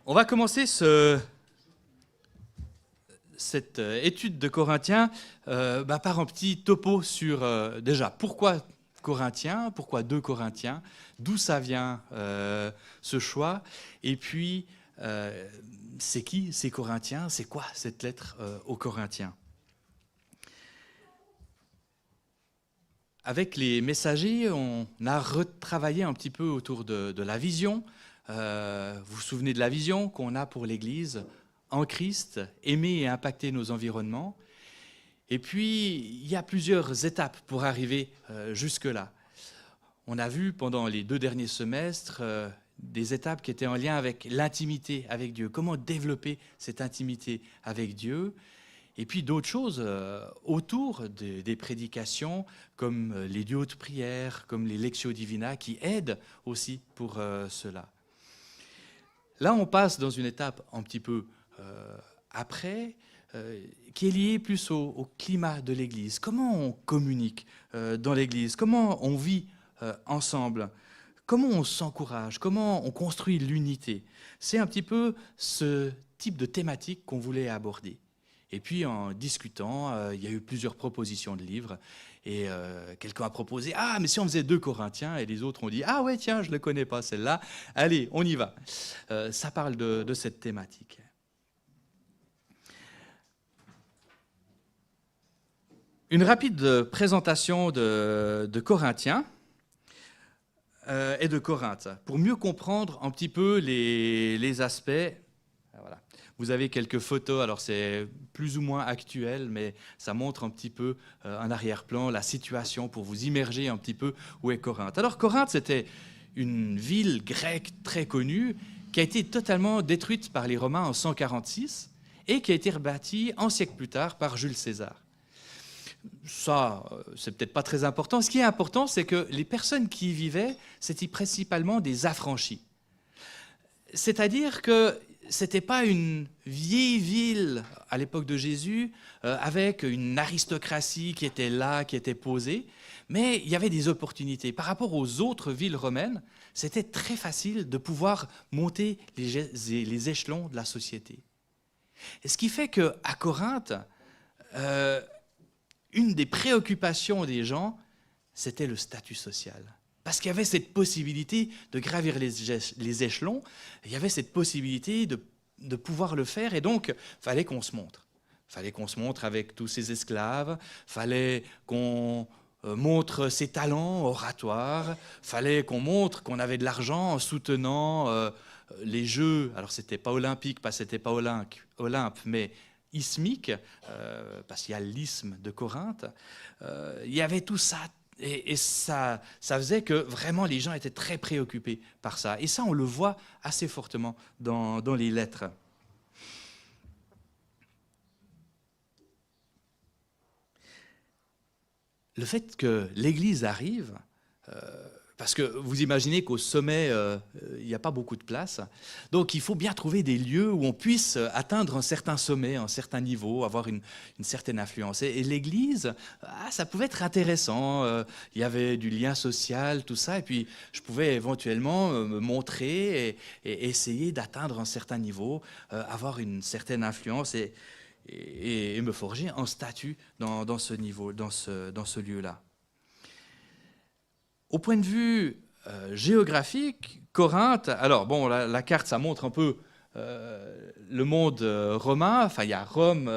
On va commencer cette étude de Corinthiens par un petit topo sur déjà pourquoi Corinthiens, pourquoi 2 Corinthiens, d'où ça vient ce choix, et puis c'est qui ces Corinthiens, c'est quoi cette lettre aux Corinthiens. Avec les messagers, on a retravaillé un petit peu autour de la vision. Vous vous souvenez de la vision qu'on a pour l'Église en Christ, aimer et impacter nos environnements. Et puis, il y a plusieurs étapes pour arriver jusque-là. On a vu pendant les 2 derniers semestres des étapes qui étaient en lien avec l'intimité avec Dieu, comment développer cette intimité avec Dieu. Et puis d'autres choses autour des prédications, comme les duos de prière, comme les Lectio Divina, qui aident aussi pour cela. Là, on passe dans une étape un petit peu après, qui est liée plus au climat de l'Église. Comment on communique dans l'Église? Comment on vit ensemble? Comment on s'encourage? Comment on construit l'unité? C'est un petit peu ce type de thématique qu'on voulait aborder. Et puis en discutant, il y a eu plusieurs propositions de livres. Et quelqu'un a proposé « Ah, mais si on faisait 2 Corinthiens ?» Et les autres ont dit « Ah ouais, tiens, je ne le connais pas celle-là. Allez, on y va. » Ça parle de cette thématique. Une rapide présentation de Corinthiens et de Corinthe, pour mieux comprendre un petit peu les aspects. Voilà. Vous avez quelques photos, alors c'est plus ou moins actuel, mais ça montre un petit peu en arrière-plan la situation pour vous immerger un petit peu où est Corinthe. Alors Corinthe, c'était une ville grecque très connue qui a été totalement détruite par les Romains en 146 et qui a été rebâtie un siècle plus tard par Jules César. Ça, c'est peut-être pas très important. Ce qui est important, c'est que les personnes qui y vivaient, c'était principalement des affranchis. C'est-à-dire que ce n'était pas une vieille ville à l'époque de Jésus avec une aristocratie qui était là, qui était posée, mais il y avait des opportunités. Par rapport aux autres villes romaines, c'était très facile de pouvoir monter les échelons de la société. Et ce qui fait qu'à Corinthe, une des préoccupations des gens, c'était le statut social. Parce qu'il y avait cette possibilité de gravir les échelons, il y avait cette possibilité de pouvoir le faire, et donc il fallait qu'on se montre. Il fallait qu'on se montre avec tous ces esclaves, il fallait qu'on montre ses talents oratoires, il fallait qu'on montre qu'on avait de l'argent en soutenant les Jeux, alors c'était pas olympique, c'était pas Olympe, mais ismique, parce qu'il y a l'isthme de Corinthe, il y avait tout ça. Et ça faisait que vraiment les gens étaient très préoccupés par ça. Et ça, on le voit assez fortement dans les lettres. Le fait que l'Église arrive, parce que vous imaginez qu'au sommet, il n'y a pas beaucoup de place. Donc il faut bien trouver des lieux où on puisse atteindre un certain sommet, un certain niveau, avoir une certaine influence. Et l'Église, ça pouvait être intéressant. Il y avait du lien social, tout ça. Et puis je pouvais éventuellement me montrer et essayer d'atteindre un certain niveau, avoir une certaine influence et me forger un statut dans ce niveau, dans ce lieu-là. Au point de vue géographique, Corinthe, alors bon, la carte, ça montre un peu le monde romain. Enfin, il y a Rome,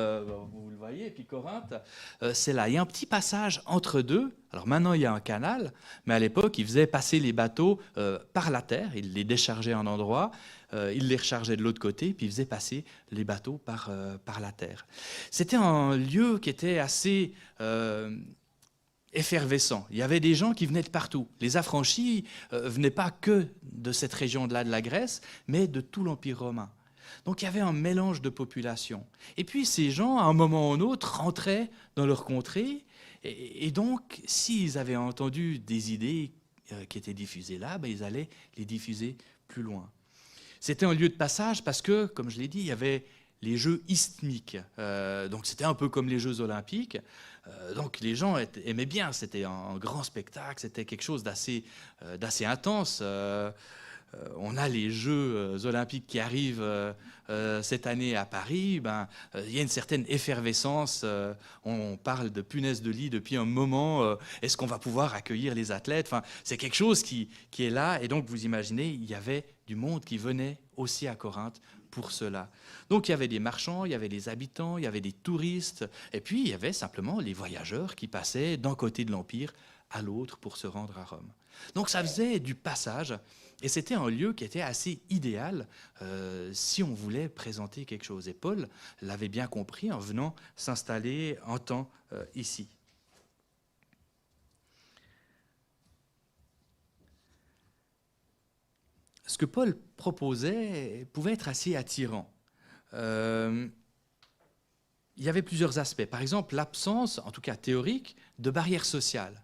vous le voyez, et puis Corinthe, c'est là. Il y a un petit passage entre deux. Alors maintenant, il y a un canal, mais à l'époque, ils faisaient passer les bateaux par la terre. Ils les déchargeaient à un endroit, ils les rechargeaient de l'autre côté, puis ils faisaient passer les bateaux par la terre. C'était un lieu qui était assez effervescent. Il y avait des gens qui venaient de partout. Les affranchis venaient pas que de cette région-là de la Grèce, mais de tout l'Empire romain. Donc il y avait un mélange de population. Et puis ces gens, à un moment ou un autre, rentraient dans leur contrée, et donc s'ils avaient entendu des idées qui étaient diffusées là, ils allaient les diffuser plus loin. C'était un lieu de passage parce que, comme je l'ai dit, il y avait les Jeux isthmiques. Donc c'était un peu comme les Jeux olympiques. Donc les gens aimaient bien, c'était un grand spectacle, c'était quelque chose d'assez intense. on a les Jeux olympiques qui arrivent cette année à Paris, il y a une certaine effervescence. On parle de punaises de lit depuis un moment. Est-ce qu'on va pouvoir accueillir les athlètes? Enfin, c'est quelque chose qui est là. Et donc, vous imaginez, il y avait du monde qui venait aussi à Corinthe pour cela. Donc, il y avait des marchands, il y avait des habitants, il y avait des touristes. Et puis, il y avait simplement les voyageurs qui passaient d'un côté de l'Empire à l'autre pour se rendre à Rome. Donc, ça faisait du passage. Et c'était un lieu qui était assez idéal si on voulait présenter quelque chose. Et Paul l'avait bien compris en venant s'installer en temps ici. Ce que Paul proposait pouvait être assez attirant. Il y avait plusieurs aspects. Par exemple, l'absence, en tout cas théorique, de barrières sociales.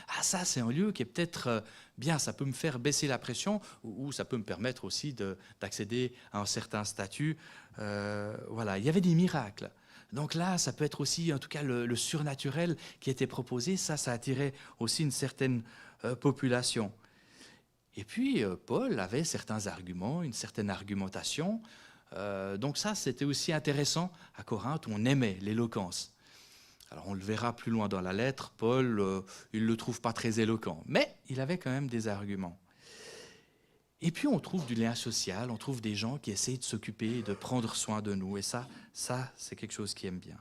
Ah, ça, c'est un lieu qui est peut-être bien, ça peut me faire baisser la pression ou ça peut me permettre aussi d'accéder à un certain statut. Voilà, il y avait des miracles. Donc là, ça peut être aussi, en tout cas, le surnaturel qui était proposé. Ça attirait aussi une certaine population. Et puis, Paul avait certains arguments, une certaine argumentation. Donc ça, c'était aussi intéressant à Corinthe, où on aimait l'éloquence. Alors on le verra plus loin dans la lettre, Paul, il ne le trouve pas très éloquent, mais il avait quand même des arguments. Et puis on trouve du lien social, on trouve des gens qui essayent de s'occuper, de prendre soin de nous, et ça c'est quelque chose qu'ils aiment bien.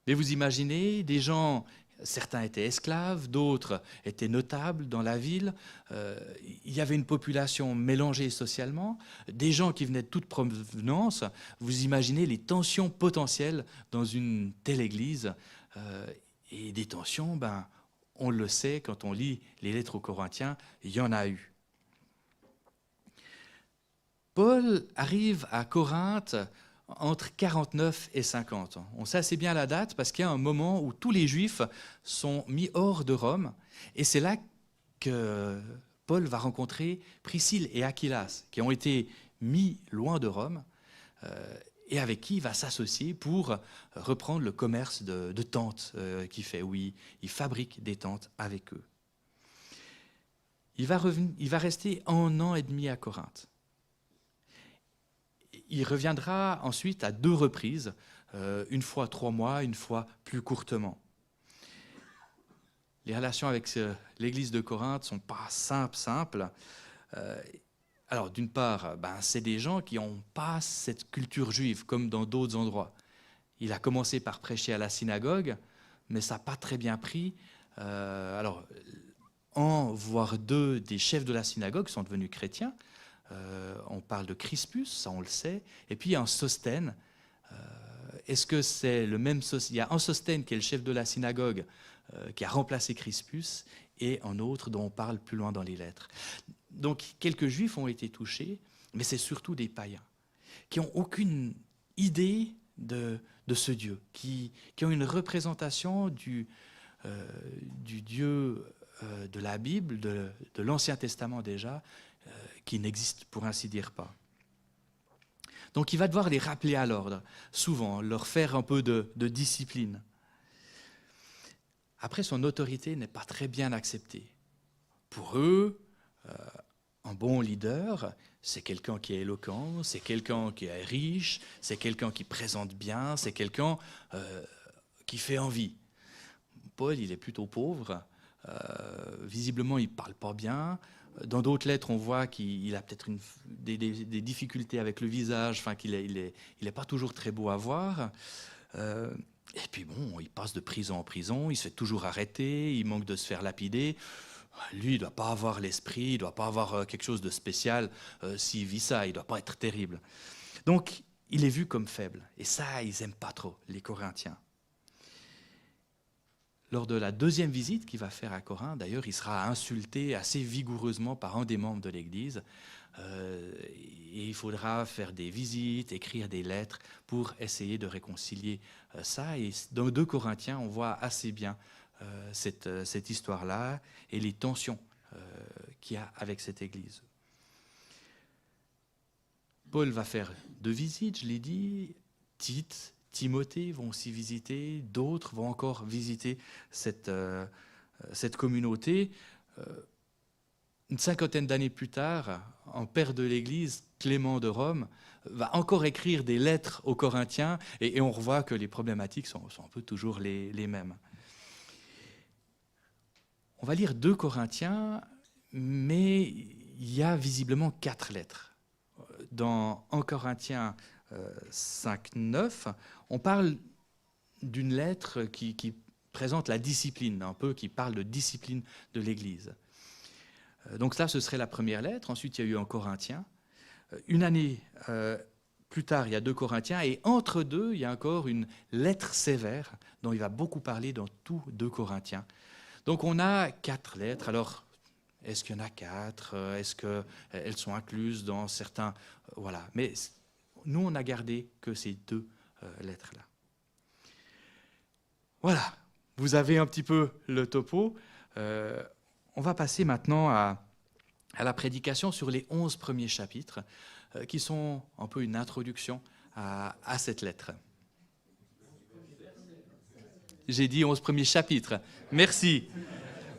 Mais vous imaginez, des gens, certains étaient esclaves, d'autres étaient notables dans la ville, il y avait une population mélangée socialement, des gens qui venaient de toute provenance. Vous imaginez les tensions potentielles dans une telle église, et des tensions, on le sait, quand on lit les lettres aux Corinthiens, il y en a eu. Paul arrive à Corinthe entre 49 et 50 ans. On sait assez bien la date parce qu'il y a un moment où tous les Juifs sont mis hors de Rome, et c'est là que Paul va rencontrer Priscille et Aquilas, qui ont été mis loin de Rome, et avec qui il va s'associer pour reprendre le commerce de tentes qu'il fait, où il fabrique des tentes avec eux. Il va rester 1 an et demi à Corinthe. Il reviendra ensuite à 2 reprises, une fois 3 mois, une fois plus courtement. Les relations avec l'église de Corinthe ne sont pas simples. Alors, d'une part, c'est des gens qui n'ont pas cette culture juive, comme dans d'autres endroits. Il a commencé par prêcher à la synagogue, mais ça n'a pas très bien pris. Alors, un, voire 2 des chefs de la synagogue sont devenus chrétiens. On parle de Crispus, ça on le sait, et puis il y a un Sosthène. Est-ce que c'est le même Sosthène? Il y a un Sosthène qui est le chef de la synagogue, qui a remplacé Crispus, et un autre dont on parle plus loin dans les lettres. Donc quelques juifs ont été touchés, mais c'est surtout des païens, qui n'ont aucune idée de ce Dieu, qui ont une représentation du Dieu de la Bible, de l'Ancien Testament déjà, qui n'existe pour ainsi dire pas. Donc il va devoir les rappeler à l'ordre, souvent, leur faire un peu de discipline. Après, son autorité n'est pas très bien acceptée. Pour eux, un bon leader, c'est quelqu'un qui est éloquent, c'est quelqu'un qui est riche, c'est quelqu'un qui présente bien, c'est quelqu'un qui fait envie. Paul, il est plutôt pauvre, visiblement il ne parle pas bien. Dans d'autres lettres, on voit qu'il a peut-être des difficultés avec le visage, enfin qu'il est pas toujours très beau à voir. Et puis bon, il passe de prison en prison, il se fait toujours arrêter, il manque de se faire lapider. Lui, il ne doit pas avoir l'esprit, il ne doit pas avoir quelque chose de spécial. S'il vit ça, il ne doit pas être terrible. Donc, il est vu comme faible. Et ça, ils n'aiment pas trop, les Corinthiens. Lors de la 2e visite qu'il va faire à Corinthe, d'ailleurs, il sera insulté assez vigoureusement par un des membres de l'Église. Et il faudra faire des visites, écrire des lettres pour essayer de réconcilier ça. Et dans 2 Corinthiens, on voit assez bien cette histoire-là et les tensions qu'il y a avec cette Église. Paul va faire 2 visites, je l'ai dit. Tite, Timothée vont aussi visiter, d'autres vont encore visiter cette communauté. une cinquantaine d'années plus tard, en père de l'Église, Clément de Rome, va encore écrire des lettres aux Corinthiens, et on revoit que les problématiques sont un peu toujours les mêmes. On va lire 2 Corinthiens, mais il y a visiblement 4 lettres. Dans 1 Corinthiens 5, 9, on parle d'une lettre qui présente la discipline, un peu, qui parle de discipline de l'Église. Donc ça, ce serait la première lettre. Ensuite, il y a eu 1 Corinthiens. Une année plus tard, il y a 2 Corinthiens. Et entre deux, il y a encore une lettre sévère dont il va beaucoup parler dans tout 2 Corinthiens. Donc on a 4 lettres. Alors, est-ce qu'il y en a 4 ? Est-ce qu'elles sont incluses dans certains... Voilà. Mais nous, on n'a gardé que ces 2 lettres-là. Voilà. Vous avez un petit peu le topo. On va passer maintenant à la prédication sur les 11 premiers chapitres, qui sont un peu une introduction à cette lettre. J'ai dit 11 premiers chapitres. Merci.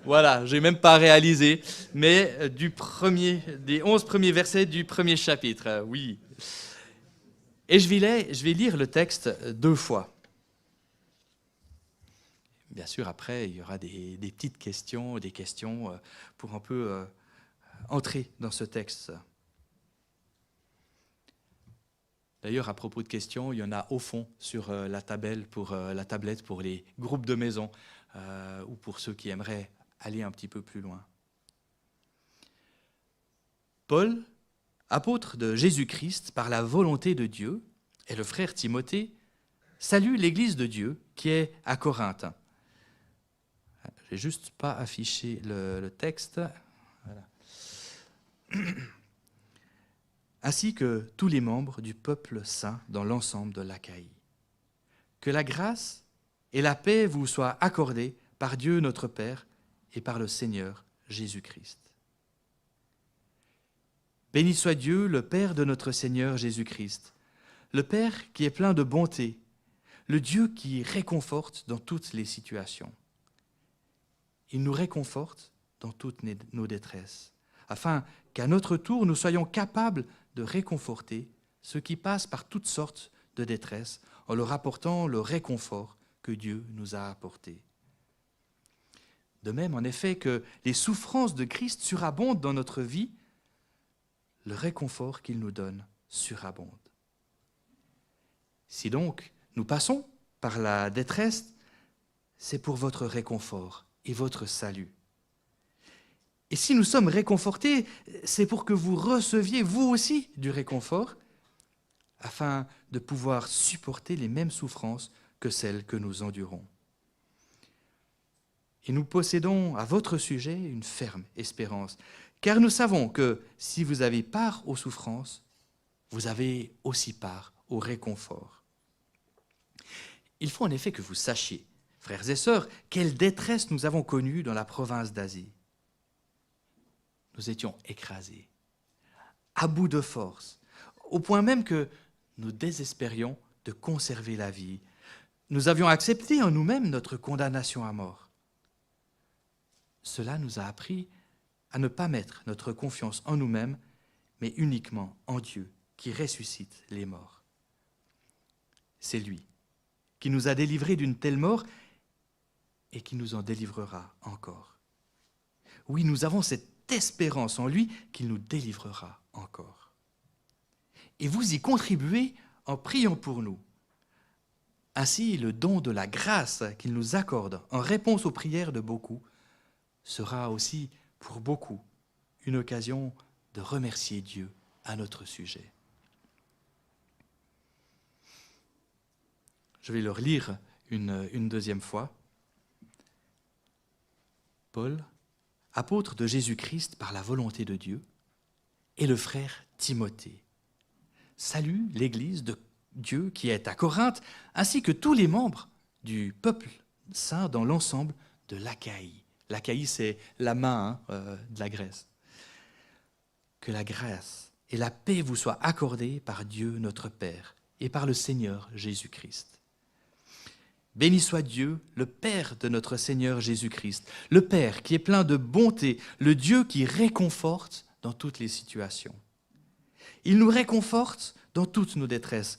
Voilà, je n'ai même pas réalisé, mais des 11 premiers versets du premier chapitre, oui. Et je vais lire le texte 2 fois. Bien sûr, après, il y aura des petites questions, des questions pour un peu entrer dans ce texte. D'ailleurs, à propos de questions, il y en a au fond sur la tablette pour les groupes de maison ou pour ceux qui aimeraient aller un petit peu plus loin. Paul, apôtre de Jésus-Christ par la volonté de Dieu, et le frère Timothée, salue l'Église de Dieu qui est à Corinthe. Je n'ai juste pas affiché le texte. Voilà. Ainsi que tous les membres du peuple saint dans l'ensemble de l'Achaïe. Que la grâce et la paix vous soient accordées par Dieu notre Père et par le Seigneur Jésus-Christ. Béni soit Dieu, le Père de notre Seigneur Jésus-Christ, le Père qui est plein de bonté, le Dieu qui réconforte dans toutes les situations. Il nous réconforte dans toutes nos détresses, afin qu'à notre tour, nous soyons capables de réconforter ceux qui passent par toutes sortes de détresse en leur apportant le réconfort que Dieu nous a apporté. De même, en effet, que les souffrances de Christ surabondent dans notre vie, le réconfort qu'il nous donne surabonde. Si donc nous passons par la détresse, c'est pour votre réconfort et votre salut. Et si nous sommes réconfortés, c'est pour que vous receviez vous aussi du réconfort, afin de pouvoir supporter les mêmes souffrances que celles que nous endurons. Et nous possédons à votre sujet une ferme espérance, car nous savons que si vous avez part aux souffrances, vous avez aussi part au réconfort. Il faut en effet que vous sachiez, frères et sœurs, quelle détresse nous avons connue dans la province d'Asie. Nous étions écrasés, à bout de force, au point même que nous désespérions de conserver la vie. Nous avions accepté en nous-mêmes notre condamnation à mort. Cela nous a appris à ne pas mettre notre confiance en nous-mêmes, mais uniquement en Dieu qui ressuscite les morts. C'est lui qui nous a délivrés d'une telle mort et qui nous en délivrera encore. Oui, nous avons cette espérance en lui qu'il nous délivrera encore. Et vous y contribuez en priant pour nous. Ainsi, le don de la grâce qu'il nous accorde en réponse aux prières de beaucoup sera aussi pour beaucoup une occasion de remercier Dieu à notre sujet. Je vais le relire une deuxième fois. Paul, apôtre de Jésus-Christ par la volonté de Dieu, et le frère Timothée, salue l'Église de Dieu qui est à Corinthe, ainsi que tous les membres du peuple saint dans l'ensemble de l'Achaïe. L'Achaïe, c'est la main de la Grèce. Que la grâce et la paix vous soient accordées par Dieu notre Père et par le Seigneur Jésus-Christ. Béni soit Dieu, le Père de notre Seigneur Jésus-Christ, le Père qui est plein de bonté, le Dieu qui réconforte dans toutes les situations. Il nous réconforte dans toutes nos détresses,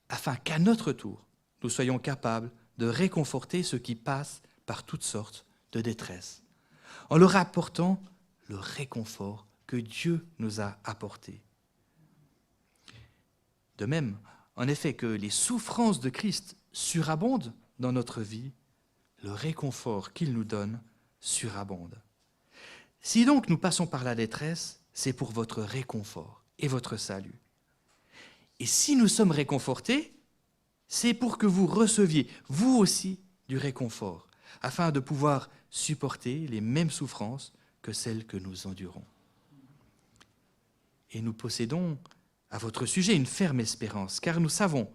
afin qu'à notre tour, nous soyons capables de réconforter ceux qui passent par toutes sortes de détresses, en leur apportant le réconfort que Dieu nous a apporté. De même, en effet, que les souffrances de Christ surabondent dans notre vie, le réconfort qu'il nous donne surabonde. Si donc nous passons par la détresse, c'est pour votre réconfort et votre salut. Et si nous sommes réconfortés, c'est pour que vous receviez, vous aussi, du réconfort, afin de pouvoir supporter les mêmes souffrances que celles que nous endurons. Et nous possédons à votre sujet une ferme espérance, car nous savons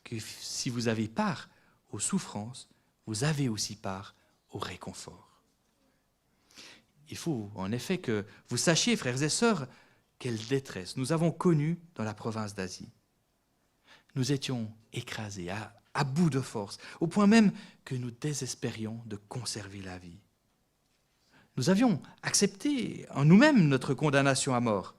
que si vous avez part aux souffrances, vous avez aussi part au réconfort. Il faut en effet que vous sachiez, frères et sœurs, quelle détresse nous avons connue dans la province d'Asie. Nous étions écrasés, à bout de force, au point même que nous désespérions de conserver la vie. Nous avions accepté en nous-mêmes notre condamnation à mort.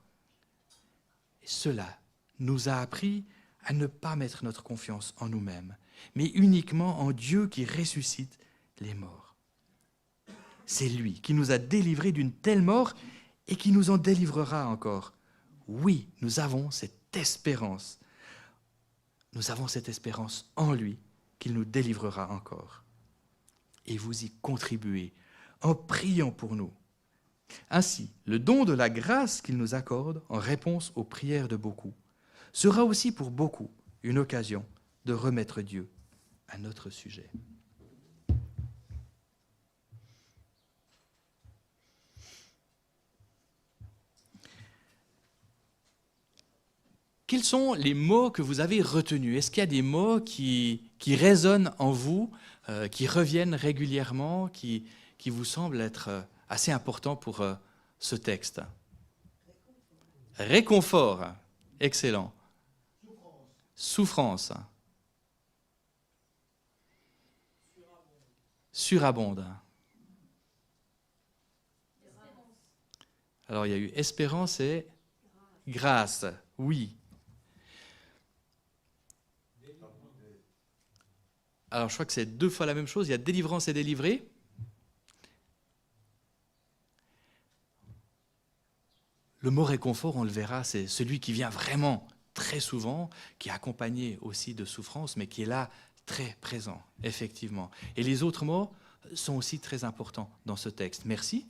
Et cela nous a appris à ne pas mettre notre confiance en nous-mêmes, mais uniquement en Dieu qui ressuscite les morts. C'est lui qui nous a délivrés d'une telle mort et qui nous en délivrera encore. Oui, nous avons cette espérance. Nous avons cette espérance en lui qu'il nous délivrera encore. Et vous y contribuez en priant pour nous. Ainsi, le don de la grâce qu'il nous accorde en réponse aux prières de beaucoup sera aussi pour beaucoup une occasion de remettre Dieu à notre sujet. Quels sont les mots que vous avez retenus? Est-ce qu'il y a des mots qui résonnent en vous, qui reviennent régulièrement, qui vous semblent être assez importants pour ce texte? Réconfort, excellent. Souffrance. Surabonde. Alors il y a eu espérance et grâce, oui. Alors je crois que c'est 2 fois la même chose, il y a délivrance et délivré. Le mot réconfort, on le verra, c'est celui qui vient vraiment très souvent, qui est accompagné aussi de souffrance, mais qui est là très présent, effectivement. Et les autres mots sont aussi très importants dans ce texte. Merci.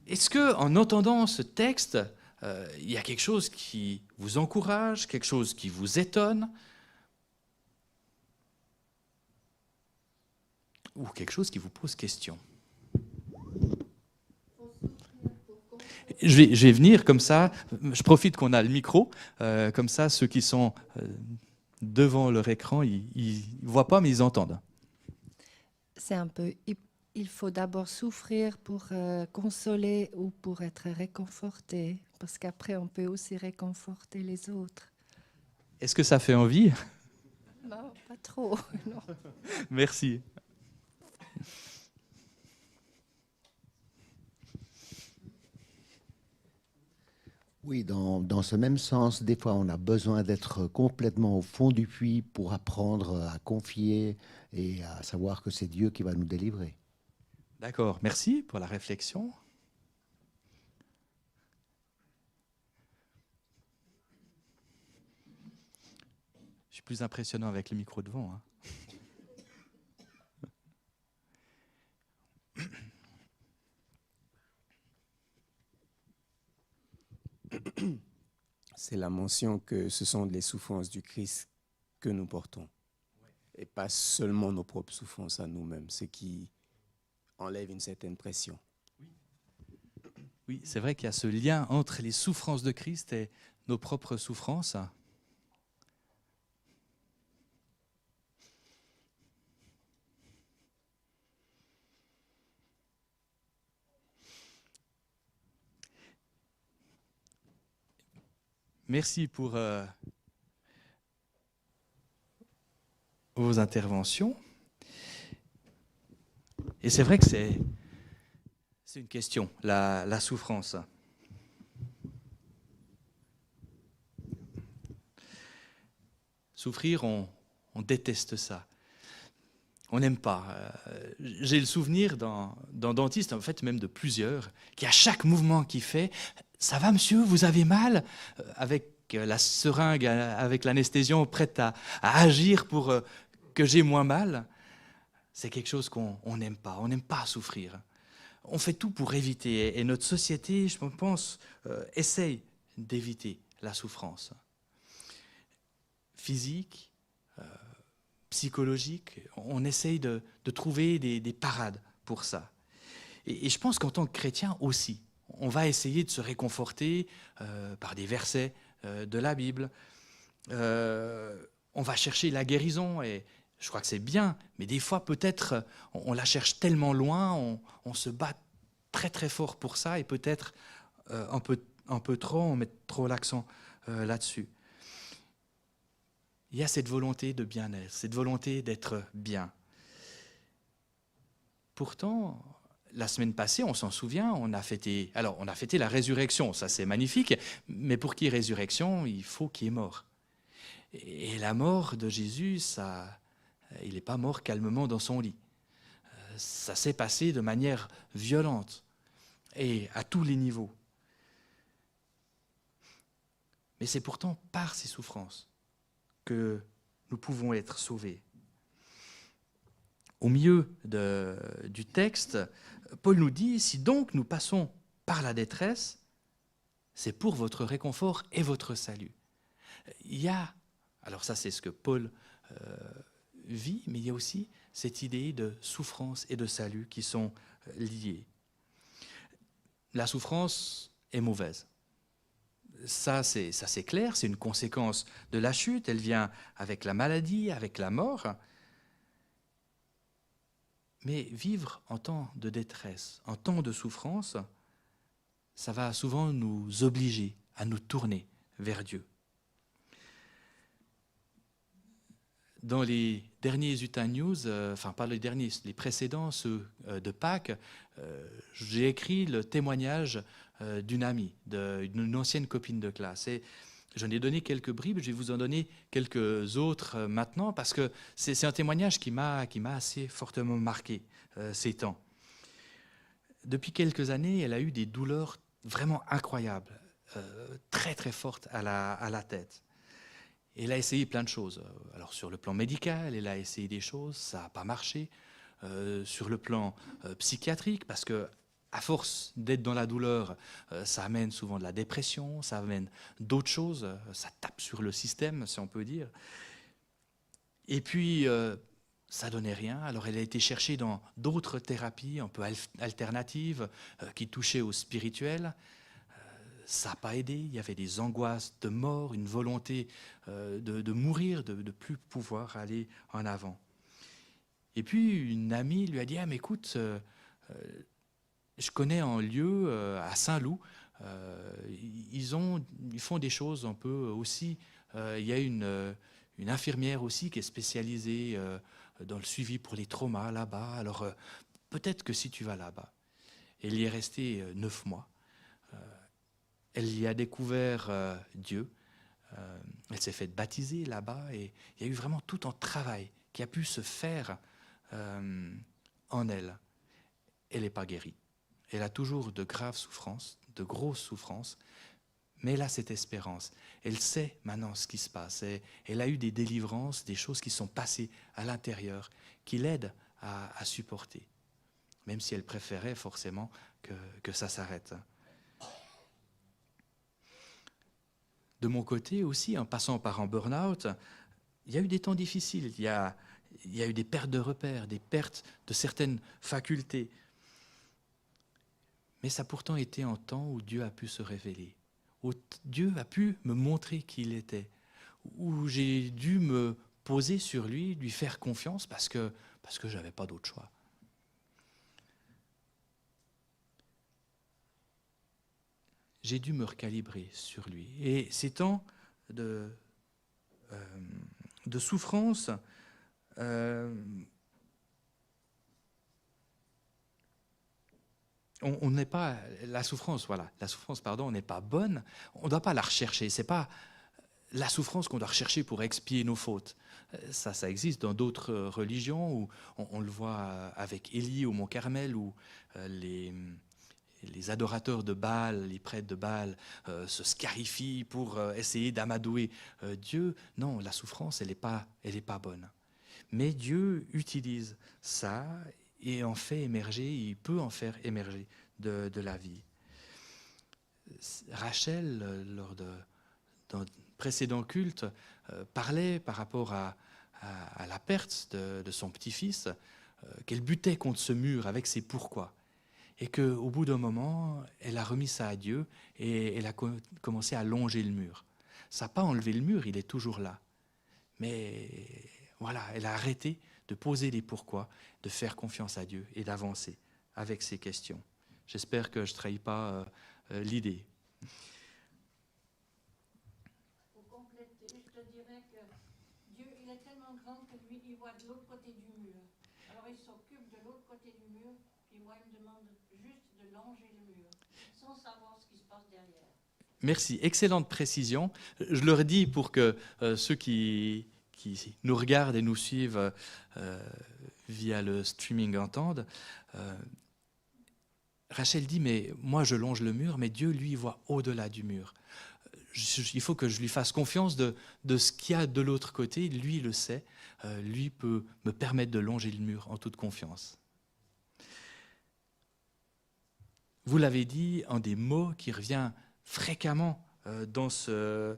Est-ce qu'en entendant ce texte, il y a quelque chose qui vous encourage, quelque chose qui vous étonne, ou quelque chose qui vous pose question? Je vais venir comme ça, je profite qu'on a le micro, comme ça ceux qui sont devant leur écran, ils ne voient pas mais ils entendent. C'est un peu, il faut d'abord souffrir pour consoler ou pour être réconforté, parce qu'après on peut aussi réconforter les autres. Est-ce que ça fait envie? Non, pas trop. Non. Merci. Oui, dans ce même sens, des fois, on a besoin d'être complètement au fond du puits pour apprendre à confier et à savoir que c'est Dieu qui va nous délivrer. D'accord, merci pour la réflexion. Je suis plus impressionnant avec le micro devant. Hein. C'est la mention que ce sont les souffrances du Christ que nous portons. Et pas seulement nos propres souffrances à nous-mêmes, ce qui enlève une certaine pression. Oui, c'est vrai qu'il y a ce lien entre les souffrances de Christ et nos propres souffrances. Merci pour vos interventions. Et c'est vrai que c'est une question, la souffrance. Souffrir, on déteste ça. On n'aime pas. J'ai le souvenir d'un dentiste, en fait même de plusieurs, qui à chaque mouvement qu'il fait, « Ça va monsieur, vous avez mal ?» avec la seringue, avec l'anesthésion prête à agir pour que j'ai moins mal. C'est quelque chose qu'on n'aime pas. On n'aime pas souffrir. On fait tout pour éviter. Et notre société, je pense, essaye d'éviter la souffrance. Physique, psychologique, on essaye de trouver des parades pour ça. Et je pense qu'en tant que chrétien aussi, on va essayer de se réconforter par des versets de la Bible. On va chercher la guérison, et je crois que c'est bien, mais des fois peut-être on la cherche tellement loin, on se bat très très fort pour ça, et peut-être un peu trop, on met trop l'accent là-dessus. Il y a cette volonté de bien-être, cette volonté d'être bien. Pourtant, la semaine passée, on s'en souvient, on a fêté la résurrection, ça c'est magnifique, mais pour qu'il y ait résurrection, il faut qu'il y ait mort. Et la mort de Jésus, il n'est pas mort calmement dans son lit. Ça s'est passé de manière violente et à tous les niveaux. Mais c'est pourtant par ces souffrances que nous pouvons être sauvés. Au milieu du texte, Paul nous dit, si donc nous passons par la détresse, c'est pour votre réconfort et votre salut. Il y a, alors ça c'est ce que Paul vit, mais il y a aussi cette idée de souffrance et de salut qui sont liées. La souffrance est mauvaise. Ça c'est clair, c'est une conséquence de la chute, elle vient avec la maladie, avec la mort. Mais vivre en temps de détresse, en temps de souffrance, ça va souvent nous obliger à nous tourner vers Dieu. Dans les derniers Utah News, pas les derniers, les précédents, ceux de Pâques, j'ai écrit le témoignage d'une amie, d'une ancienne copine de classe. Et j'en ai donné quelques bribes, je vais vous en donner quelques autres maintenant, parce que c'est un témoignage qui m'a assez fortement marqué ces temps. Depuis quelques années, elle a eu des douleurs vraiment incroyables, très très fortes à la tête. Et elle a essayé plein de choses. Alors sur le plan médical, elle a essayé des choses, ça n'a pas marché. Sur le plan psychiatrique, parce que à force d'être dans la douleur, ça amène souvent de la dépression, ça amène d'autres choses, ça tape sur le système, si on peut dire. Et puis, ça donnait rien. Alors elle a été cherchée dans d'autres thérapies un peu alternatives qui touchaient au spirituel. Ça n'a pas aidé, il y avait des angoisses de mort, une volonté de mourir, de ne plus pouvoir aller en avant. Et puis une amie lui a dit « Ah mais écoute, je connais un lieu à Saint-Loup, ils font des choses un peu aussi, il y a une infirmière aussi qui est spécialisée dans le suivi pour les traumas là-bas, alors peut-être que si tu vas là-bas. » Elle y est restée 9 mois. Elle y a découvert Dieu, elle s'est faite baptiser là-bas, et il y a eu vraiment tout un travail qui a pu se faire en elle. Elle n'est pas guérie. Elle a toujours de graves souffrances, de grosses souffrances, mais elle a cette espérance. Elle sait maintenant ce qui se passe. Elle a eu des délivrances, des choses qui sont passées à l'intérieur, qui l'aident à supporter, même si elle préférait forcément que ça s'arrête. De mon côté aussi, en passant par un burn-out, il y a eu des temps difficiles, il y a eu des pertes de repères, des pertes de certaines facultés. Mais ça a pourtant été un temps où Dieu a pu se révéler, où Dieu a pu me montrer qui il était, où j'ai dû me poser sur lui, lui faire confiance parce que je n'avais pas d'autre choix. J'ai dû me recalibrer sur lui. Et ces temps de souffrance On n'est pas la souffrance, pardon, on n'est pas bonne. On ne doit pas la rechercher. C'est pas la souffrance qu'on doit rechercher pour expier nos fautes. Ça existe dans d'autres religions où on le voit avec Élie au Mont Carmel, où les adorateurs de Baal, les prêtres de Baal se scarifient pour essayer d'amadouer Dieu. Non, la souffrance, elle n'est pas bonne. Mais Dieu utilise ça et en fait émerger, il peut en faire émerger de la vie. Rachel, lors d'un précédent culte, parlait par rapport à la perte de son petit-fils, qu'elle butait contre ce mur avec ses pourquoi. Et qu'au bout d'un moment, elle a remis ça à Dieu et elle a commencé à longer le mur. Ça n'a pas enlevé le mur, il est toujours là. Mais voilà, elle a arrêté de poser les pourquoi, de faire confiance à Dieu et d'avancer avec ces questions. J'espère que je ne trahis pas l'idée. Pour compléter, je te dirais que Dieu, il est tellement grand que lui, il voit de l'autre côté du mur. Alors il s'occupe de l'autre côté du mur, puis moi, il me demande juste de longer le mur, sans savoir ce qui se passe derrière. Merci, excellente précision. Je le redis pour que ceux qui nous regardent et nous suivent via le streaming entendent. Rachel dit, mais moi je longe le mur, mais Dieu, lui, voit au-delà du mur. Il faut que je lui fasse confiance de ce qu'il y a de l'autre côté. Lui, il le sait. Lui peut me permettre de longer le mur en toute confiance. Vous l'avez dit, un des mots qui revient fréquemment dans ce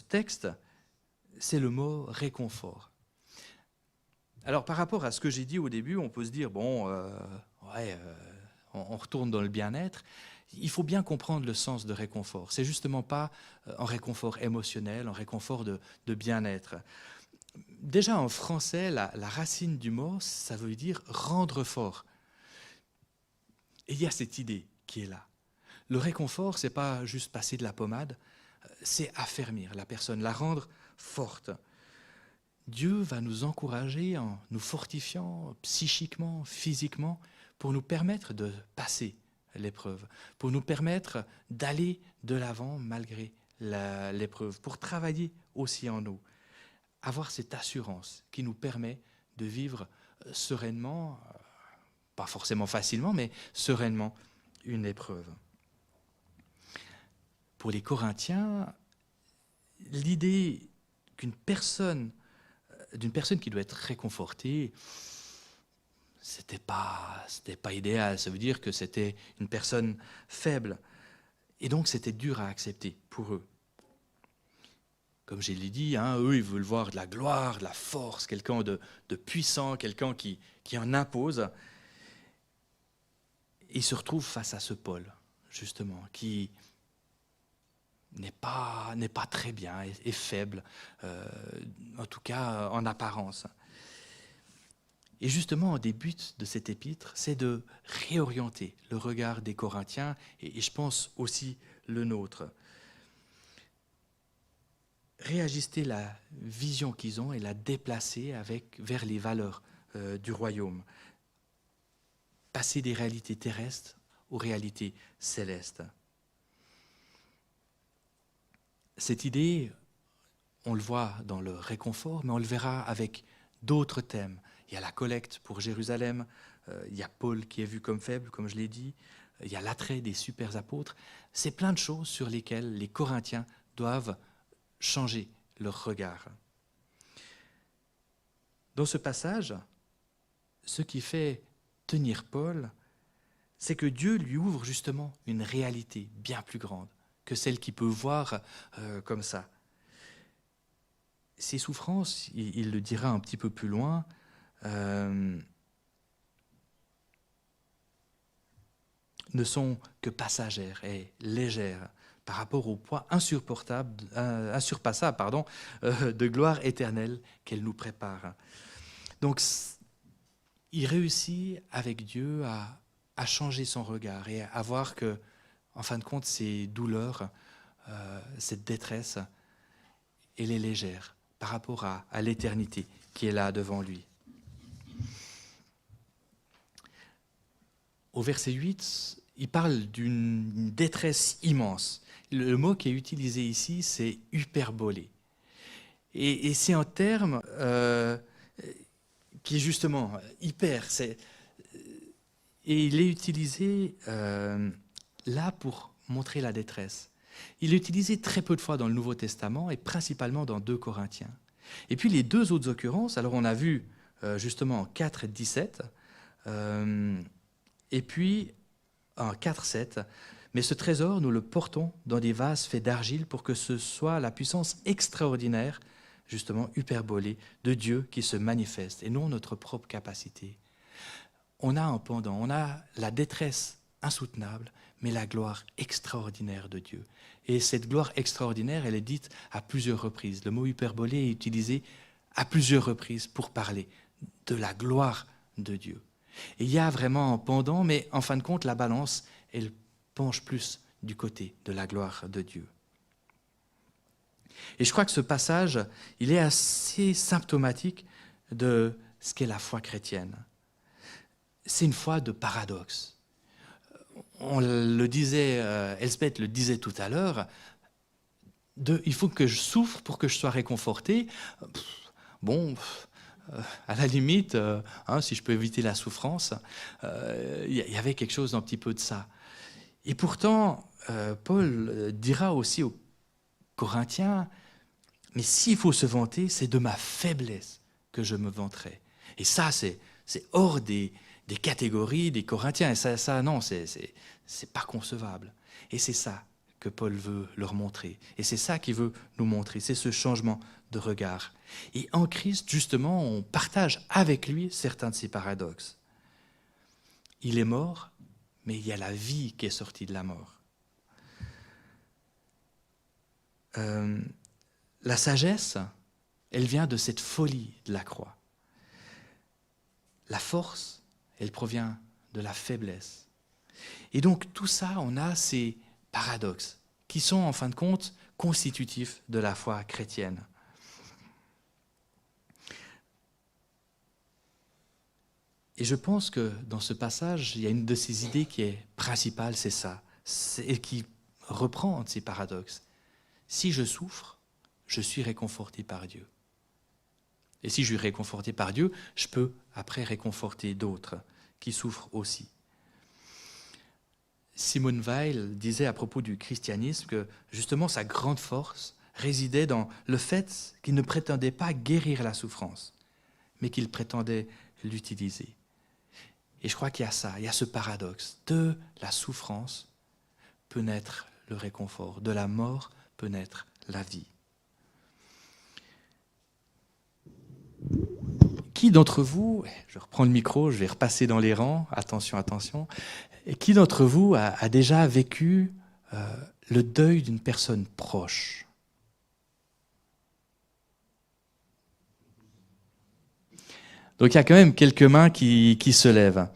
texte, c'est le mot réconfort. Alors, par rapport à ce que j'ai dit au début, on peut se dire, bon, on retourne dans le bien-être. Il faut bien comprendre le sens de réconfort. C'est justement pas un réconfort émotionnel, un réconfort de bien-être. Déjà, en français, la racine du mot, ça veut dire rendre fort. Et il y a cette idée qui est là. Le réconfort, c'est pas juste passer de la pommade, c'est affermir la personne, la rendre forte. Dieu va nous encourager en nous fortifiant psychiquement, physiquement, pour nous permettre de passer l'épreuve, pour nous permettre d'aller de l'avant malgré l'épreuve, pour travailler aussi en nous, avoir cette assurance qui nous permet de vivre sereinement, pas forcément facilement, mais sereinement une épreuve. Pour les Corinthiens, l'idée d'une personne qui doit être réconfortée, c'était pas idéal. Ça veut dire que c'était une personne faible. Et donc, c'était dur à accepter pour eux. Comme je l'ai dit, eux, ils veulent voir de la gloire, de la force, quelqu'un de puissant, quelqu'un qui en impose. Et ils se retrouvent face à ce Paul, justement, qui n'est pas très bien et faible, en tout cas en apparence. Et justement, un des buts de cet épître, c'est de réorienter le regard des Corinthiens, et je pense aussi le nôtre. Réajuster la vision qu'ils ont et la déplacer vers les valeurs du royaume. Passer des réalités terrestres aux réalités célestes. Cette idée, on le voit dans le réconfort, mais on le verra avec d'autres thèmes. Il y a la collecte pour Jérusalem, il y a Paul qui est vu comme faible, comme je l'ai dit, il y a l'attrait des super apôtres. C'est plein de choses sur lesquelles les Corinthiens doivent changer leur regard. Dans ce passage, ce qui fait tenir Paul, c'est que Dieu lui ouvre justement une réalité bien plus grande que celle qu'il peut voir comme ça. Ces souffrances, il le dira un petit peu plus loin, ne sont que passagères et légères par rapport au poids insurpassable de gloire éternelle qu'elle nous prépare. Donc, il réussit avec Dieu à changer son regard et à voir que, en fin de compte, ces douleurs, cette détresse, elle est légère par rapport à l'éternité qui est là devant lui. Au verset 8, il parle d'une détresse immense. Le mot qui est utilisé ici, c'est hyperbolé. Et c'est un terme qui est justement hyper. Et il est utilisé là pour montrer la détresse. Il est utilisé très peu de fois dans le Nouveau Testament et principalement dans 2 Corinthiens. Et puis les 2 autres occurrences, alors on a vu justement en 4 et 17, et puis en 4, 7, mais ce trésor, nous le portons dans des vases faits d'argile pour que ce soit la puissance extraordinaire, justement hyperbolée, de Dieu qui se manifeste, et non notre propre capacité. On a un pendant, on a la détresse insoutenable, mais la gloire extraordinaire de Dieu. Et cette gloire extraordinaire, elle est dite à plusieurs reprises. Le mot hyperbolé est utilisé à plusieurs reprises pour parler de la gloire de Dieu. Et il y a vraiment un pendant, mais en fin de compte, la balance, elle penche plus du côté de la gloire de Dieu. Et je crois que ce passage, il est assez symptomatique de ce qu'est la foi chrétienne. C'est une foi de paradoxe. On le disait, Elsbeth le disait tout à l'heure, il faut que je souffre pour que je sois réconforté. À la limite, si je peux éviter la souffrance, il y avait quelque chose d'un petit peu de ça. Et pourtant, Paul dira aussi aux Corinthiens, mais s'il faut se vanter, c'est de ma faiblesse que je me vanterai. Et ça, c'est hors des catégories des Corinthiens. Et ça non, c'est pas concevable. Et c'est ça que Paul veut leur montrer. Et c'est ça qu'il veut nous montrer, c'est ce changement de regard. Et en Christ, justement, on partage avec lui certains de ces paradoxes. Il est mort, mais il y a la vie qui est sortie de la mort. La sagesse, elle vient de cette folie de la croix. La force, elle provient de la faiblesse. Et donc tout ça, on a ces paradoxes qui sont en fin de compte constitutifs de la foi chrétienne. Et je pense que dans ce passage, il y a une de ces idées qui est principale, c'est ça, et qui reprend ces paradoxes. Si je souffre, je suis réconforté par Dieu. Et si je suis réconforté par Dieu, je peux après réconforter d'autres qui souffrent aussi. Simone Weil disait à propos du christianisme que justement sa grande force résidait dans le fait qu'il ne prétendait pas guérir la souffrance, mais qu'il prétendait l'utiliser. Et je crois qu'il y a ça, il y a ce paradoxe. De la souffrance peut naître le réconfort, de la mort peut naître la vie. Qui d'entre vous, je reprends le micro, je vais repasser dans les rangs, attention, attention, qui d'entre vous a déjà vécu le deuil d'une personne proche ? Donc il y a quand même quelques mains qui se lèvent.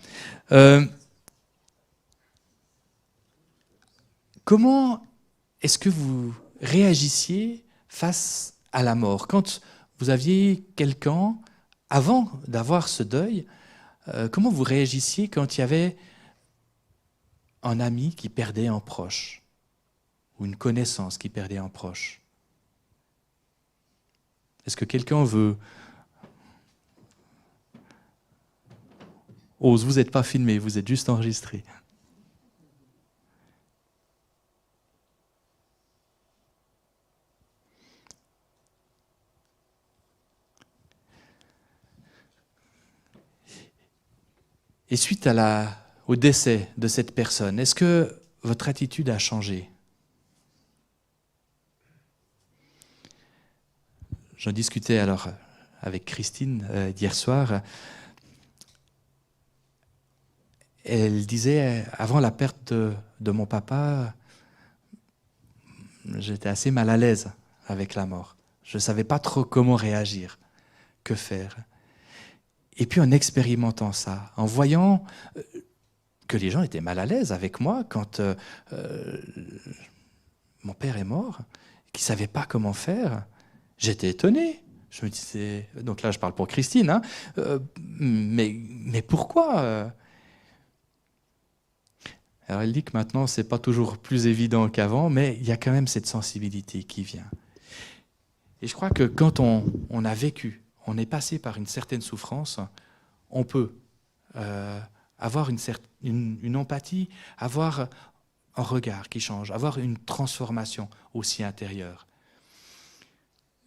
Comment est-ce que vous réagissiez face à la mort ? Quand vous aviez quelqu'un, avant d'avoir ce deuil, comment vous réagissiez quand il y avait un ami qui perdait un proche ou une connaissance qui perdait un proche ? Est-ce que quelqu'un veut... Ose, vous n'êtes pas filmé, vous êtes juste enregistré. Et suite au décès de cette personne, est-ce que votre attitude a changé ? J'en discutais alors avec Christine hier soir. Elle disait, avant la perte de mon papa, j'étais assez mal à l'aise avec la mort. Je ne savais pas trop comment réagir, que faire. Et puis en expérimentant ça, en voyant que les gens étaient mal à l'aise avec moi quand mon père est mort, qu'ils ne savaient pas comment faire, j'étais étonné. Je me disais, donc là je parle pour Christine, hein, mais pourquoi Alors elle dit que maintenant c'est pas toujours plus évident qu'avant, mais il y a quand même cette sensibilité qui vient. Et je crois que quand on a vécu, on est passé par une certaine souffrance, on peut avoir une empathie, avoir un regard qui change, avoir une transformation aussi intérieure.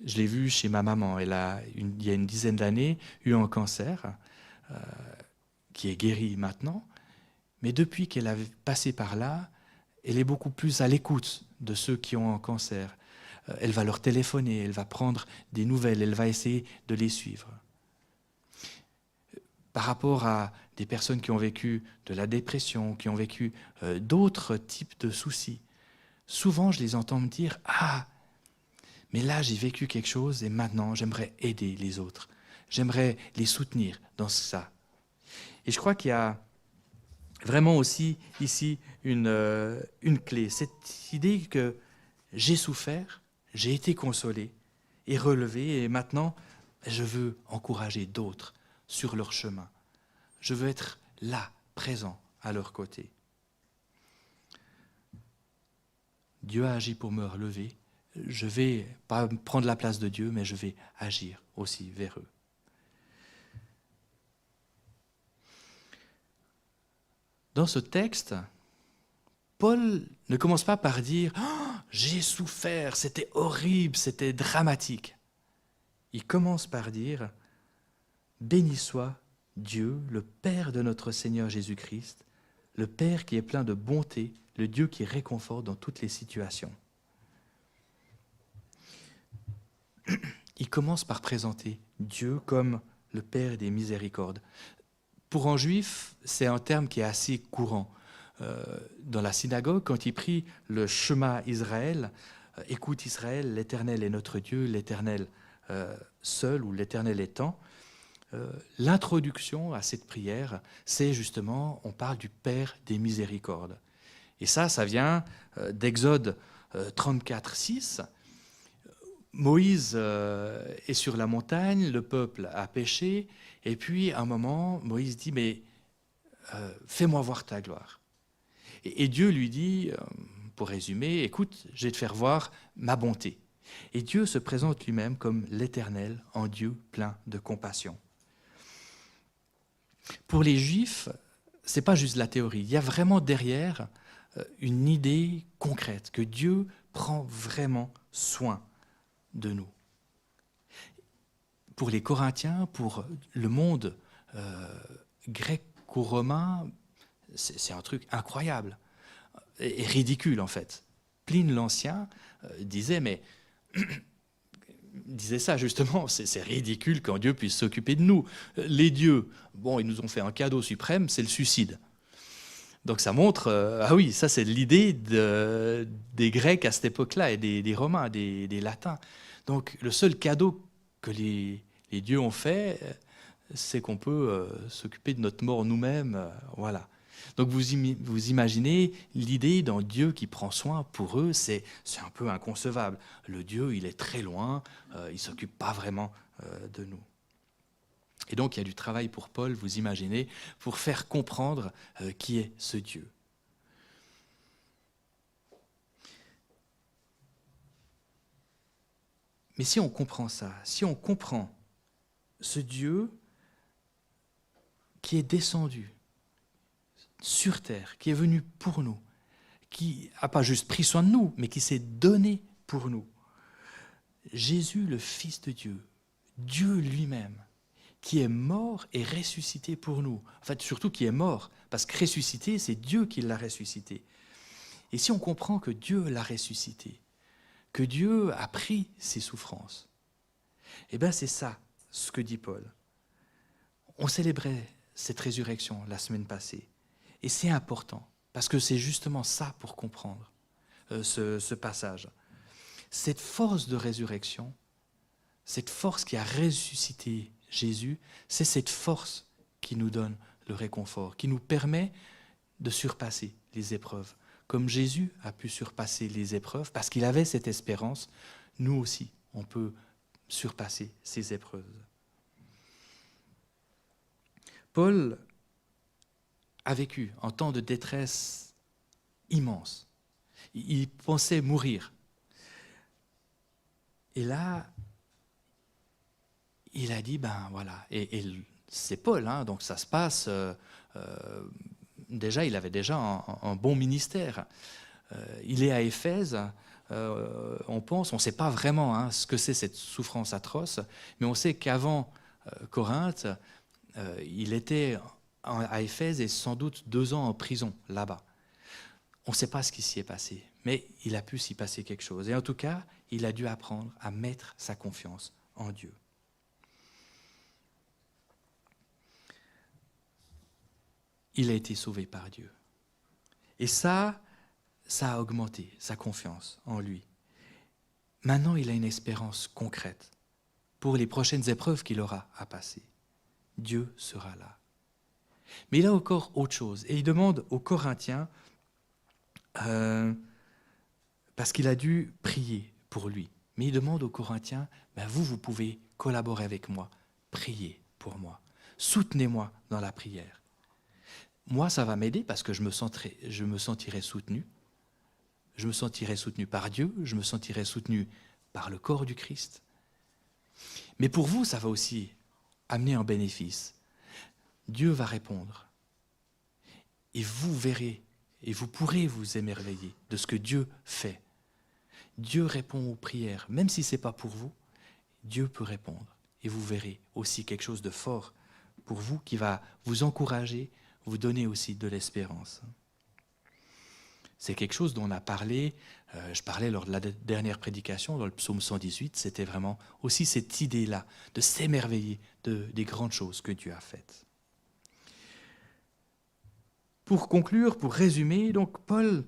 Je l'ai vu chez ma maman, il y a une dizaine d'années, eu un cancer, qui est guéri maintenant, mais depuis qu'elle a passé par là, elle est beaucoup plus à l'écoute de ceux qui ont un cancer. Elle va leur téléphoner, elle va prendre des nouvelles, elle va essayer de les suivre. Par rapport à des personnes qui ont vécu de la dépression, qui ont vécu d'autres types de soucis, souvent je les entends me dire « Ah, mais là j'ai vécu quelque chose et maintenant j'aimerais aider les autres. J'aimerais les soutenir dans ça. » Et je crois qu'il y a vraiment aussi ici une clé, cette idée que j'ai souffert, j'ai été consolé et relevé, et maintenant je veux encourager d'autres sur leur chemin. Je veux être là, présent à leur côté. Dieu a agi pour me relever. Je ne vais pas prendre la place de Dieu, mais je vais agir aussi vers eux. Dans ce texte, Paul ne commence pas par dire oh, « j'ai souffert, c'était horrible, c'était dramatique ». Il commence par dire « béni soit Dieu, le Père de notre Seigneur Jésus-Christ, le Père qui est plein de bonté, le Dieu qui réconforte dans toutes les situations. » Il commence par présenter Dieu comme le Père des miséricordes. Pour un juif, c'est un terme qui est assez courant. Dans la synagogue, quand il prie le Shema Israël, écoute Israël, l'Éternel est notre Dieu, l'Éternel seul ou l'Éternel étant, l'introduction à cette prière, c'est justement, on parle du Père des miséricordes. Et ça vient d'Exode 34, 6. Moïse est sur la montagne, le peuple a péché, et puis à un moment, Moïse dit, mais fais-moi voir ta gloire. Et Dieu lui dit, pour résumer, écoute, je vais te faire voir ma bonté. Et Dieu se présente lui-même comme l'Éternel, en Dieu plein de compassion. Pour les Juifs, ce n'est pas juste la théorie, il y a vraiment derrière une idée concrète, que Dieu prend vraiment soin de nous. Pour les Corinthiens, pour le monde gréco-romain, c'est un truc incroyable et ridicule en fait. Pline l'Ancien disait ça justement, c'est ridicule quand Dieu puisse s'occuper de nous. Les dieux, bon, ils nous ont fait un cadeau suprême, c'est le suicide. Donc ça montre, ah oui, ça c'est l'idée des Grecs à cette époque-là et des Romains, des Latins. Donc le seul cadeau que les dieux ont fait, c'est qu'on peut s'occuper de notre mort nous-mêmes, voilà. Donc vous imaginez l'idée d'un Dieu qui prend soin, pour eux, c'est un peu inconcevable. Le Dieu, il est très loin, il ne s'occupe pas vraiment de nous. Et donc il y a du travail pour Paul, vous imaginez, pour faire comprendre qui est ce Dieu. Mais si on comprend ça, si on comprend ce Dieu qui est descendu sur terre, qui est venu pour nous, qui n'a pas juste pris soin de nous, mais qui s'est donné pour nous. Jésus, le Fils de Dieu, Dieu lui-même, qui est mort et ressuscité pour nous. En fait, surtout qui est mort, parce que ressuscité, c'est Dieu qui l'a ressuscité. Et si on comprend que Dieu l'a ressuscité, que Dieu a pris ses souffrances, eh bien c'est ça ce que dit Paul. On célébrait cette résurrection la semaine passée. Et c'est important, parce que c'est justement ça pour comprendre ce passage. Cette force de résurrection, cette force qui a ressuscité Jésus, c'est cette force qui nous donne le réconfort, qui nous permet de surpasser les épreuves. Comme Jésus a pu surpasser les épreuves, parce qu'il avait cette espérance, nous aussi, on peut surpasser ces épreuves. Paul a vécu un temps de détresse immense. Il pensait mourir. Et là, il a dit, ben voilà, et c'est Paul, hein, donc ça se passe, déjà, il avait déjà un bon ministère. Il est à Éphèse, on ne sait pas vraiment hein, ce que c'est cette souffrance atroce, mais on sait qu'avant Corinthe, il était à Éphèse et sans doute 2 ans en prison là-bas. On ne sait pas ce qui s'y est passé, mais il a pu s'y passer quelque chose. Et en tout cas, il a dû apprendre à mettre sa confiance en Dieu. Il a été sauvé par Dieu. Et ça a augmenté sa confiance en lui. Maintenant, il a une espérance concrète pour les prochaines épreuves qu'il aura à passer. Dieu sera là. Mais il a encore autre chose. Et il demande aux Corinthiens, parce qu'il a dû prier pour lui, mais il demande aux Corinthiens, ben vous pouvez collaborer avec moi, prier pour moi, soutenez-moi dans la prière. Moi, ça va m'aider parce que je me sentirai soutenu. Je me sentirai soutenu par Dieu, je me sentirai soutenu par le corps du Christ. Mais pour vous, ça va aussi amener un bénéfice. Dieu va répondre. Et vous verrez, et vous pourrez vous émerveiller de ce que Dieu fait. Dieu répond aux prières, même si ce n'est pas pour vous, Dieu peut répondre. Et vous verrez aussi quelque chose de fort pour vous qui va vous encourager, vous donner aussi de l'espérance. C'est quelque chose dont on a parlé, je parlais lors de la dernière prédication, dans le psaume 118, c'était vraiment aussi cette idée-là, de s'émerveiller des grandes choses que Dieu a faites. Pour conclure, pour résumer, donc Paul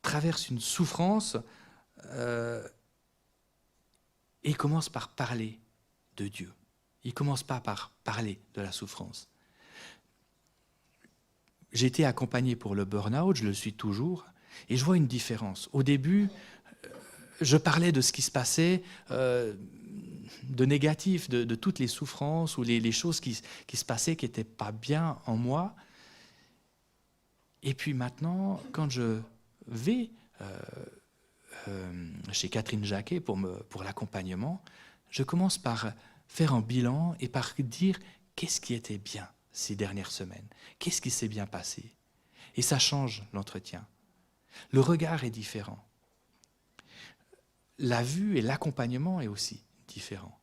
traverse une souffrance et commence par parler de Dieu. Il ne commence pas par parler de la souffrance. J'ai été accompagné pour le burn-out, je le suis toujours, et je vois une différence. Au début, je parlais de ce qui se passait, de négatif, de toutes les souffrances ou les choses qui se passaient qui n'étaient pas bien en moi. Et puis maintenant, quand je vais chez Catherine Jacquet pour l'accompagnement, je commence par faire un bilan et par dire qu'est-ce qui était bien ces dernières semaines, qu'est-ce qui s'est bien passé. Et ça change l'entretien. Le regard est différent. La vue et l'accompagnement est aussi différent.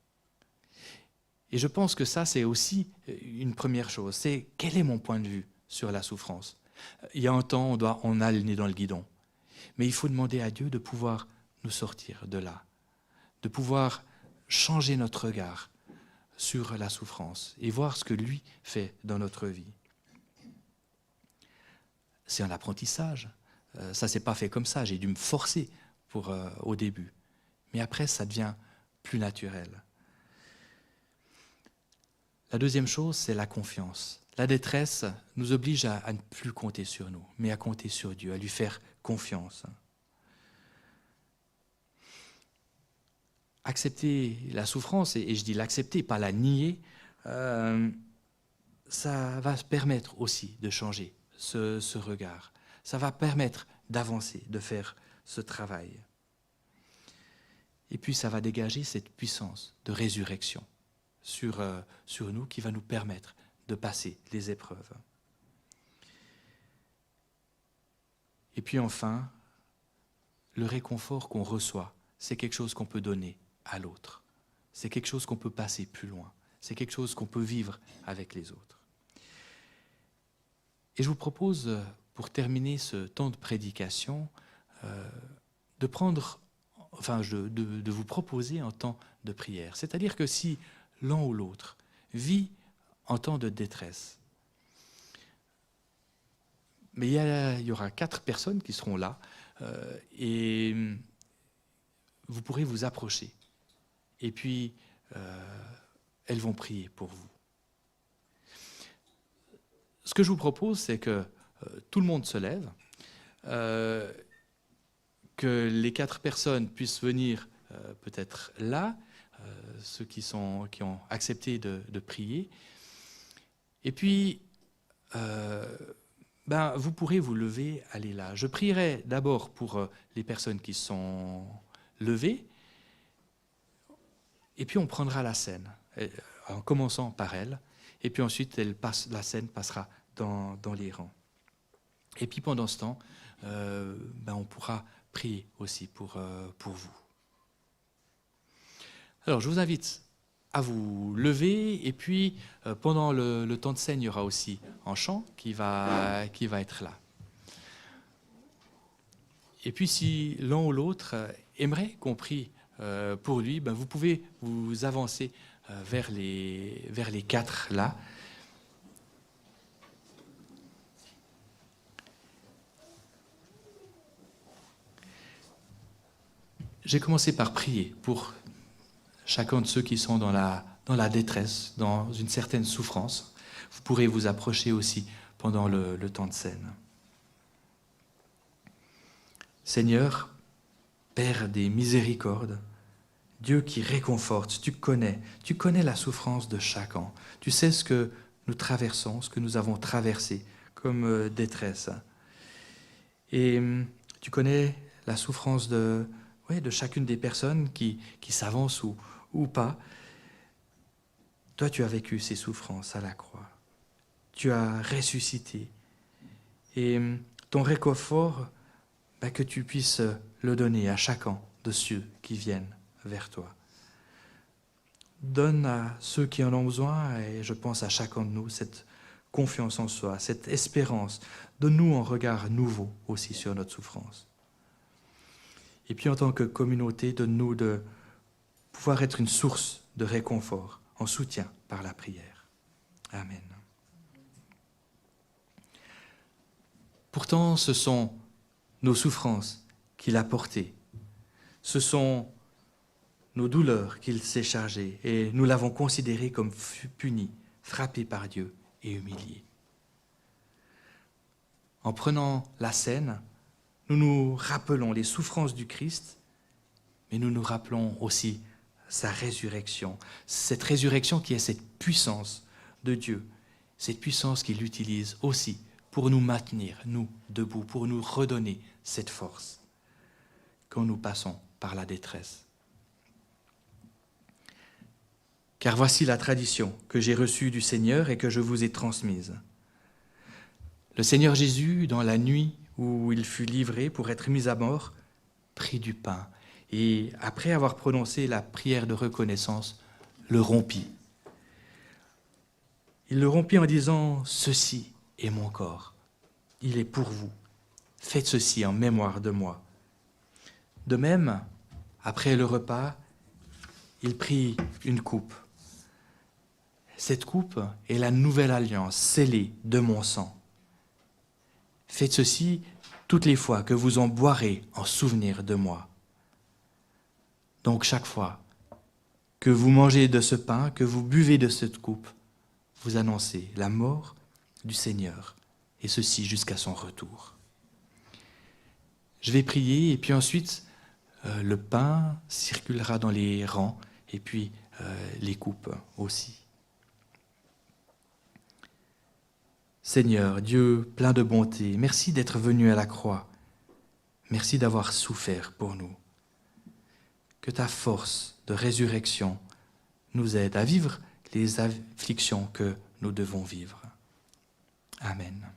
Et je pense que ça, c'est aussi une première chose. C'est quel est mon point de vue sur la souffrance. Il y a un temps, on a le nez dans le guidon. Mais il faut demander à Dieu de pouvoir nous sortir de là, de pouvoir changer notre regard sur la souffrance et voir ce que lui fait dans notre vie. C'est un apprentissage. Ça ne s'est pas fait comme ça. J'ai dû me forcer au début. Mais après, ça devient plus naturel. La deuxième chose, c'est la confiance. La détresse nous oblige à ne plus compter sur nous, mais à compter sur Dieu, à lui faire confiance. Accepter la souffrance, et je dis l'accepter, pas la nier, ça va permettre aussi de changer ce regard. Ça va permettre d'avancer, de faire ce travail. Et puis ça va dégager cette puissance de résurrection sur nous qui va nous permettre de passer les épreuves. Et puis enfin, le réconfort qu'on reçoit, c'est quelque chose qu'on peut donner à l'autre. C'est quelque chose qu'on peut passer plus loin. C'est quelque chose qu'on peut vivre avec les autres. Et je vous propose, pour terminer ce temps de prédication, de vous proposer un temps de prière. C'est-à-dire que si l'un ou l'autre vit en temps de détresse, mais il y aura 4 personnes qui seront là, et vous pourrez vous approcher. Et puis, elles vont prier pour vous. Ce que je vous propose, c'est que tout le monde se lève, que les 4 personnes puissent venir peut-être là, ceux qui ont accepté de prier. Et puis, vous pourrez vous lever, aller là. Je prierai d'abord pour les personnes qui sont levées, et puis on prendra la scène, en commençant par elle, et puis ensuite la scène passera dans les rangs. Et puis pendant ce temps, on pourra prier aussi pour vous. Alors je vous invite à vous lever, et puis pendant le temps de scène, il y aura aussi un chant qui va être là. Et puis si l'un ou l'autre aimerait qu'on prie pour lui, vous pouvez vous avancer vers les 4 là. J'ai commencé par prier pour chacun de ceux qui sont dans la détresse, dans une certaine souffrance. Vous pourrez vous approcher aussi pendant le temps de scène. Seigneur, Père des miséricordes, Dieu qui réconforte, tu connais la souffrance de chacun. Tu sais ce que nous traversons, ce que nous avons traversé comme détresse. Et tu connais la souffrance de chacune des personnes qui s'avancent ou pas. Toi, tu as vécu ces souffrances à la croix. Tu as ressuscité. Et ton réconfort, que tu puisses le donner à chacun de ceux qui viennent vers toi. Donne à ceux qui en ont besoin, et je pense à chacun de nous, cette confiance en soi, cette espérance. Donne-nous un regard nouveau aussi sur notre souffrance. Et puis en tant que communauté, donne-nous de pouvoir être une source de réconfort, en soutien par la prière. Amen. Pourtant, ce sont nos souffrances qu'il a portées. Ce sont nos douleurs qu'il s'est chargé, et nous l'avons considéré comme puni, frappé par Dieu et humilié. En prenant la scène, nous nous rappelons les souffrances du Christ, mais nous nous rappelons aussi sa résurrection. Cette résurrection qui est cette puissance de Dieu, cette puissance qu'il utilise aussi pour nous maintenir, nous, debout, pour nous redonner cette force quand nous passons par la détresse. Car voici la tradition que j'ai reçue du Seigneur et que je vous ai transmise. Le Seigneur Jésus, dans la nuit où il fut livré pour être mis à mort, prit du pain et, après avoir prononcé la prière de reconnaissance, le rompit. Il le rompit en disant « Ceci est mon corps, il est pour vous. Faites ceci en mémoire de moi. » De même, après le repas, il prit une coupe. Cette coupe est la nouvelle alliance scellée de mon sang. Faites ceci toutes les fois que vous en boirez en souvenir de moi. Donc chaque fois que vous mangez de ce pain, que vous buvez de cette coupe, vous annoncez la mort du Seigneur, et ceci jusqu'à son retour. Je vais prier, et puis ensuite, le pain circulera dans les rangs, et puis les coupes aussi. Seigneur, Dieu plein de bonté, merci d'être venu à la croix. Merci d'avoir souffert pour nous. Que ta force de résurrection nous aide à vivre les afflictions que nous devons vivre. Amen.